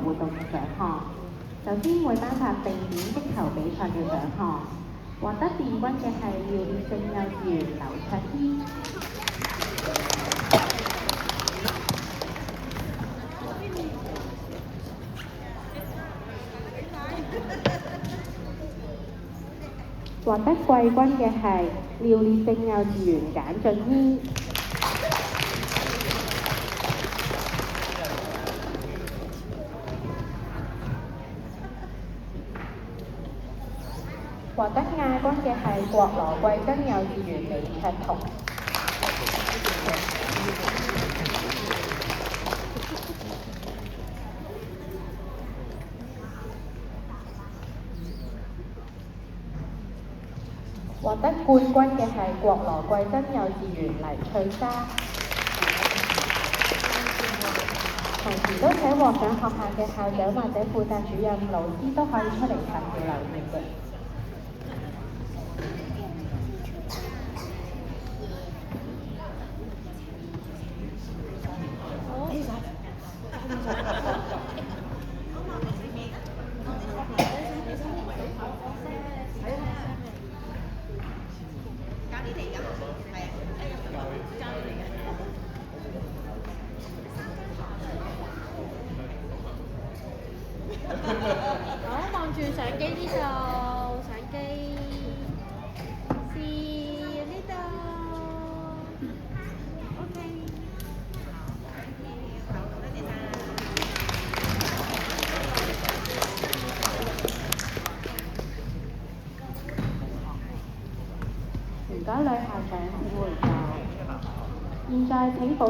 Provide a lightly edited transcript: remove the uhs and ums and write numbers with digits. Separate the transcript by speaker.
Speaker 1: 活動嘅獎項。首先會頒發定點擊球比賽嘅獎項，獲得殿軍嘅係廖烈正幼稚園劉卓軒。獲得季軍嘅係廖烈正幼稚園簡俊軒。獲得亞軍嘅係國羅貴珍幼稚園李卓彤。獲得冠軍嘅係國羅貴珍幼稚園黎翠莎。同時都請獲獎學校嘅校長或者負責主任老師都可以出嚟發表留言嘅。
Speaker 2: 好，望住相機呢度，相機是呢度。OK。好，多謝晒。
Speaker 1: 唔該，女校長請回座。現在請保